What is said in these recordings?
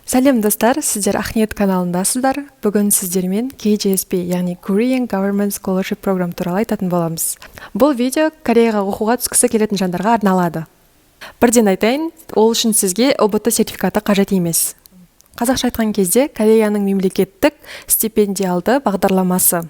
Сәлем достар, сіздер Ахниет каналындасыздар. Бүгін сіздермен KGSP, яғни Korean Government Scholarship Program туралы айтатын боламыз. Бұл видео Кореяға оқуға түскісі келетін жандарға арналады. Бірден айтайын, ол үшін сізге ОБТ сертификаты қажет емес. Қазақша айтқан кезде Кореяның мемлекеттік стипендиалды бағдарламасы.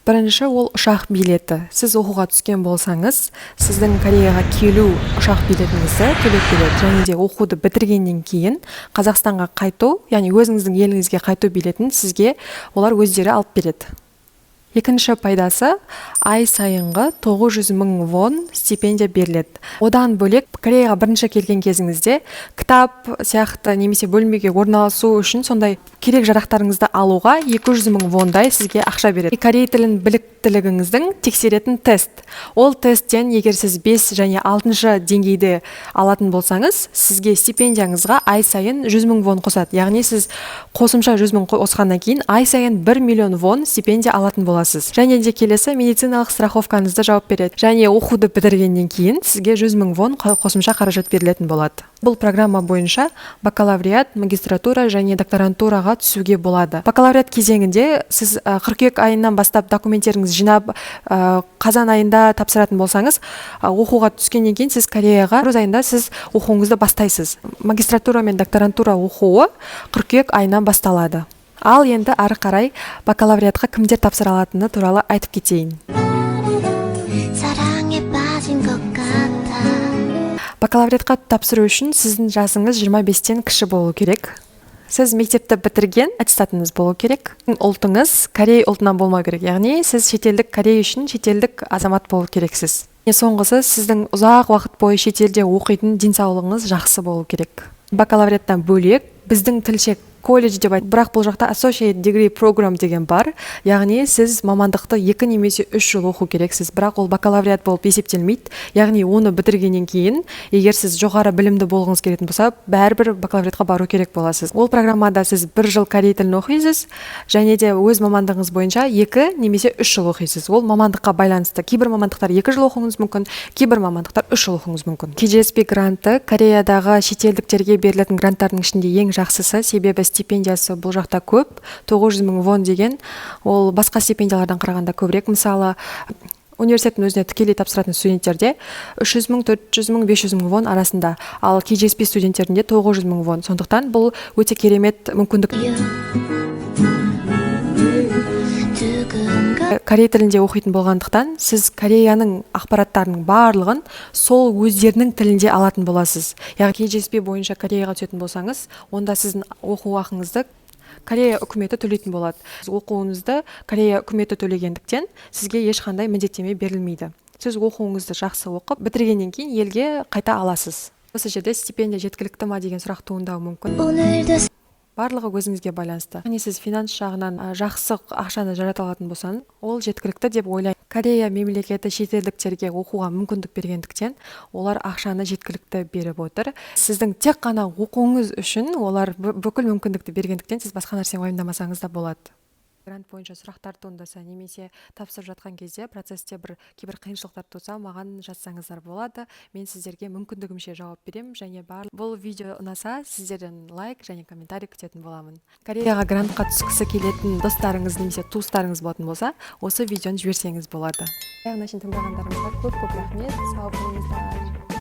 Бірінші ол ұшақ билеті. Сіз оқуға түскен болсаңыз, сіздің Кореяға келу ұшақ билетіңізді төлеп береді. Және де оқуды бітіргеннен кейін Қазақстанға қайту, яғни өзіңіздің еліңізге қайту билетін сізге олар өздері алып береді. Екінші пайдасы, ай сайынғы 900.000 вон стипендия беріледі. Одан бөлек Кореяға бірінші келген кезіңізде кітап сияқты немесе бөлмеге орналасу үшін сондай керек жарақтарыңызды алуға 200.000 вондай сізге ақша береді. Корей тілін біліктілігіңіздің тексеретін тест. Ол тесттен егер сіз 5 және 6 деңгейді алатын болсаңыз, сізге стипендияңызға ай сайын 100.000 вон қосады. Яғни сіз қосымша 100.000 қосқаннан кейін ай сайын 1 миллион вон стипендия алатын боласыз. Және де келесі медициналық страховкаңызды жауап береді. Және оқуды бітіргеннен кейін сізге 100.000 вон қосымша қаражат берілетін болады. Бұл программа бойынша бакалавриат, магистратура және докторантураға түсуге болады. Бакалавриат кезеңінде сіз қыркүйек айынан бастап документтеріңіз жинап, қазан айында тапсыратын болсаңыз, оқуға түскеннен кейін сіз Кореяға наурыз айында сіз оқуыңызды бастайсыз. Магистратура мен докторантура оқуы қыркүйек айынан басталады. Ал енді ары қарай бакалавриатқа кімдер тапсыра алатыны туралы айтып кетейін. Бакалавриатқа тапсыру үшін сіздің жасыңыз 25-тен кіші болу керек. Сіз мектепті бітірген аттестатыңыз болу керек. Ұлтыңыз Корей ұлтынан болмау керек. Яғни сіз шетелдік Корей үшін шетелдік азамат болу керексіз. Соңғысы сіздің ұзақ уақыт бойы шетелде оқитын денсаулығыңыз жақсы болу керек. Бакалавриаттан бөлек біздің тілшек колледж деп айтты, бірақ бұл жақта Associate Degree Program деген бар. Яғни сіз мамандықты 2 немесе 3 жыл оқу керексіз, бірақ ол бакалавриат болып есептелмейді. Яғни оны бітіргеннен кейін, егер сіз жоғары білімді болғыңыз келетін болса, бәрібір бакалавриатқа бару керек боласыз. Ол программада сіз 1 жыл корей тілін оқисыз, және де өз мамандығыңыз бойынша 2 немесе 3 жыл оқисыз. Ол мамандыққа байланысты. Кейбір мамандықтар 2 жыл оқуыңыз мүмкін, кейбір мамандықтар 3 жыл оқуыңыз мүмкін. KGSP гранты Кореядағы шетелдіктерге берілетін гранттардың ішінде ең жақсысы, себебі стипендиясы бұл жақта көп, 900.000 вон деген, ол басқа стипендиялардан қарағанда көбірек. Мысалы, университеттің өзіне тікелей тапсыратын студенттерде 300.000, 400.000, 500.000 вон арасында, ал KGSP студенттерінде 900.000 вон. Сондықтан бұл өте керемет мүмкіндік. Корей тілінде оқитын болғандықтан, сіз Кореяның ақпараттарының барлығын сол өздерінің тілінде алатын боласыз. Яғни KGSP бойынша Кореяға түсетін болсаңыз, онда сіздің оқу ақыңызды Корея үкіметі төлейтін болады. Оқуыңызды Корея үкіметі төлегендіктен сізге ешқандай міндеттеме берілмейді. Сіз оқуыңызды жақсы оқып, бітіргеннен кейін елге қайта аласыз. Осы жерде стипендия жеткілікті ма деген сұрақ туындауы мүмкін. Барлығы өзіңізге байланысты. Яғни сіз финанс жағынан жақсы ақшаны жарата алатын болсаңыз, ол жеткілікті деп ойлаймын. Корея мемлекеті шетелдіктерге оқуға мүмкіндік бергендіктен, олар ақшаны жеткілікті беріп отыр. Сіздің тек қана оқуыңыз үшін олар бүкіл мүмкіндікті бергендіктен сіз басқа нәрсе уайымдамасаңыз да болады. Грант бойынша сұрақтар туындаса немесе тапсырып жатқан кезде процесте кейбір қиыншылықтар туса, маған жазсаңыздар болады. Мен сіздерге мүмкіндігімше жауап беремін, және бұл видео ұнаса, сіздерден лайк және комментарий күтетін боламын. Кореяға грантқа түскісі келетін достарыңыз немесе туыстарыңыз болатын болса, осы видеоны жіберсеңіз болады. Аяғына шейін тыңдағандарыңызға көп рахмет. Сау болыңыздар.